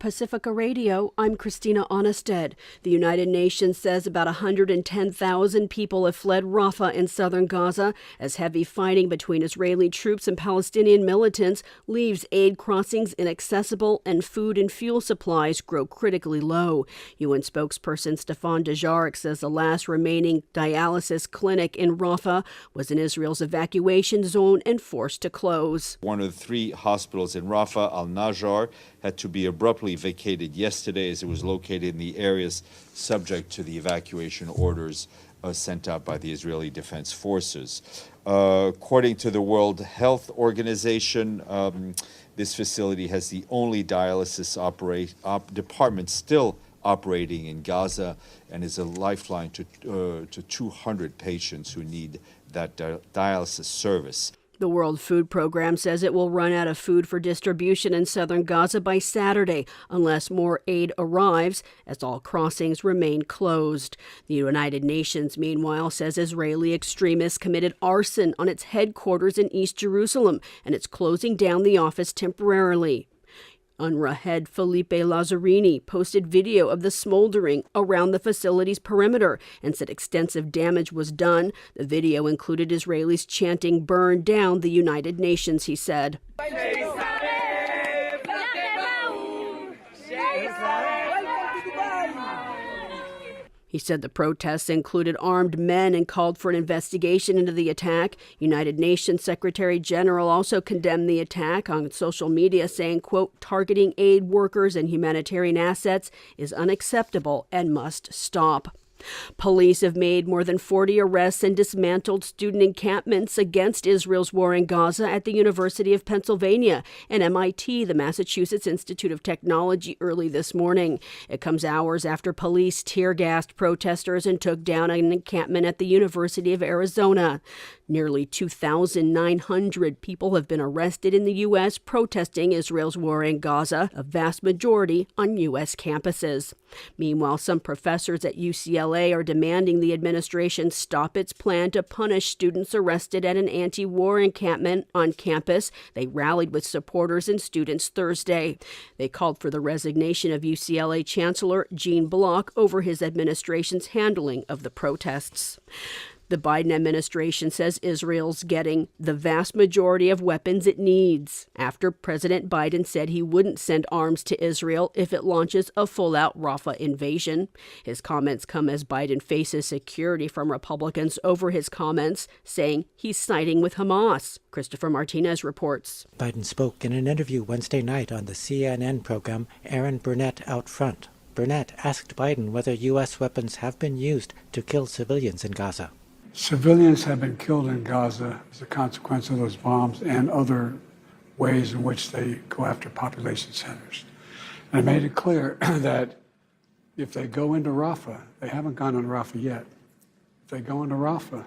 Pacifica Radio, I'm Christina Onnested. The United Nations says about 110,000 people have fled Rafah in southern Gaza as heavy fighting between Israeli troops and Palestinian militants leaves aid crossings inaccessible and food and fuel supplies grow critically low. UN spokesperson Stefan Dujarric says the last remaining dialysis clinic in Rafah was in Israel's evacuation zone and forced to close. One of the three hospitals in Rafah, Al-Najjar, had to be abruptly vacated yesterday as it was located in the areas subject to the evacuation orders sent out by the Israeli Defense Forces. According to the World Health Organization, this facility has the only dialysis department still operating in Gaza and is a lifeline to 200 patients who need that dialysis service. The World Food Program says it will run out of food for distribution in southern Gaza by Saturday unless more aid arrives, as all crossings remain closed. The United Nations, meanwhile, says Israeli extremists committed arson on its headquarters in East Jerusalem, and it's closing down the office temporarily. UNRWA head Felipe Lazzarini posted video of the smoldering around the facility's perimeter and said extensive damage was done. The video included Israelis chanting, "Burn down the United Nations," he said. He said the protests included armed men and called for an investigation into the attack. United Nations Secretary General also condemned the attack on social media, saying, quote, "Targeting aid workers and humanitarian assets is unacceptable and must stop." Police have made more than 40 arrests and dismantled student encampments against Israel's war in Gaza at the University of Pennsylvania and MIT, the Massachusetts Institute of Technology, early this morning. It comes hours after police tear-gassed protesters and took down an encampment at the University of Arizona. Nearly 2,900 people have been arrested in the U.S. protesting Israel's war in Gaza, a vast majority on U.S. campuses. Meanwhile, some professors at UCLA are demanding the administration stop its plan to punish students arrested at an anti-war encampment on campus. They rallied with supporters and students Thursday. They called for the resignation of UCLA Chancellor Gene Block over his administration's handling of the protests. The Biden administration says Israel's getting the vast majority of weapons it needs after President Biden said he wouldn't send arms to Israel if it launches a full-out Rafah invasion. His comments come as Biden faces security from Republicans over his comments, saying he's siding with Hamas. Christopher Martinez reports. Biden spoke in an interview Wednesday night on the CNN program Aaron Burnett Out Front. Burnett asked Biden whether U.S. weapons have been used to kill civilians in Gaza. Civilians have been killed in Gaza as a consequence of those bombs and other ways in which they go after population centers. And I made it clear that if they go into Rafah, they haven't gone into Rafah yet. If they go into Rafah,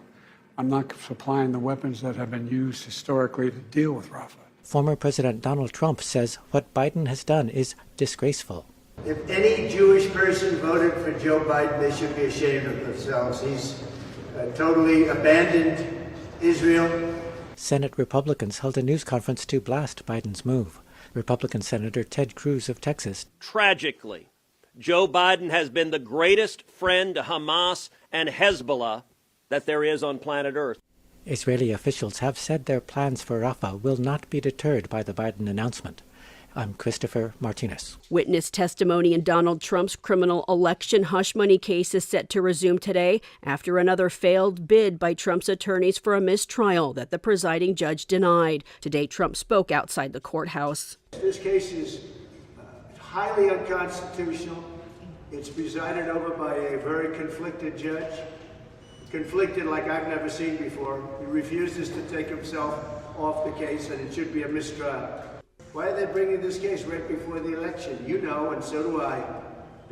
I'm not supplying the weapons that have been used historically to deal with Rafah. Former President Donald Trump says what Biden has done is disgraceful. If any Jewish person voted for Joe Biden, they should be ashamed of themselves. He's totally abandoned Israel. Senate Republicans held a news conference to blast Biden's move. Republican Senator Ted Cruz of Texas. Tragically, Joe Biden has been the greatest friend to Hamas and Hezbollah that there is on planet Earth. Israeli officials have said their plans for Rafah will not be deterred by the Biden announcement. I'm Christopher Martinez. Witness testimony in Donald Trump's criminal election hush money case is set to resume today after another failed bid by Trump's attorneys for a mistrial that the presiding judge denied. Today, Trump spoke outside the courthouse. This case is highly unconstitutional. It's presided over by a very conflicted judge, conflicted like I've never seen before. He refuses to take himself off the case, and it should be a mistrial. Why are they bringing this case right before the election? You know, and so do I.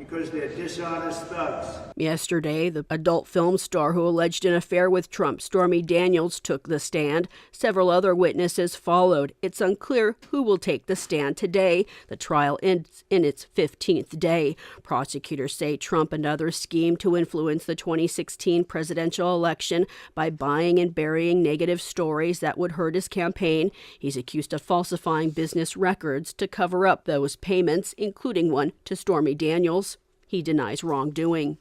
because they're dishonest thugs. Yesterday, the adult film star who alleged an affair with Trump, Stormy Daniels, took the stand. Several other witnesses followed. It's unclear who will take the stand today. The trial ends in its 15th day. Prosecutors say Trump and others schemed to influence the 2016 presidential election by buying and burying negative stories that would hurt his campaign. He's accused of falsifying business records to cover up those payments, including one to Stormy Daniels. He denies wrongdoing.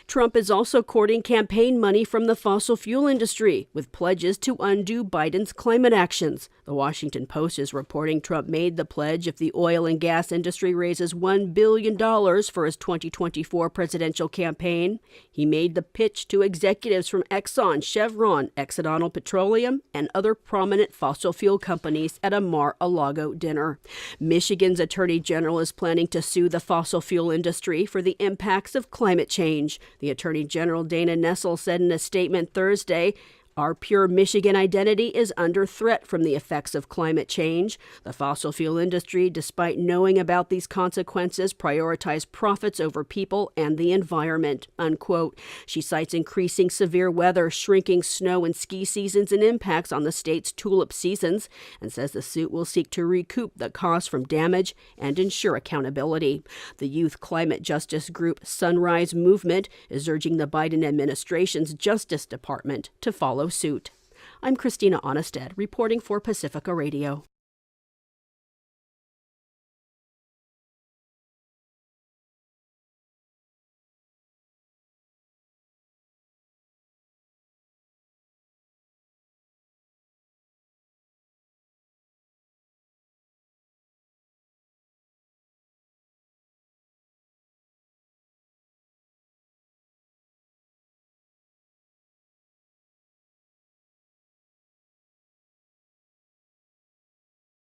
Trump is also courting campaign money from the fossil fuel industry with pledges to undo Biden's climate actions. The Washington Post is reporting Trump made the pledge if the oil and gas industry raises $1 billion for his 2024 presidential campaign. He made the pitch to executives from Exxon, Chevron, Occidental Petroleum, and other prominent fossil fuel companies at a Mar-a-Lago dinner. Michigan's Attorney General is planning to sue the fossil fuel industry for the impacts of climate change. The Attorney General Dana Nessel said in a statement Thursday, "Our pure Michigan identity is under threat from the effects of climate change. The fossil fuel industry, despite knowing about these consequences, prioritize profits over people and the environment," unquote. She cites increasing severe weather, shrinking snow and ski seasons, and impacts on the state's tulip seasons, and says the suit will seek to recoup the costs from damage and ensure accountability. The youth climate justice group Sunrise Movement is urging the Biden administration's Justice Department to follow suit. I'm Christina Onnested, reporting for Pacifica Radio.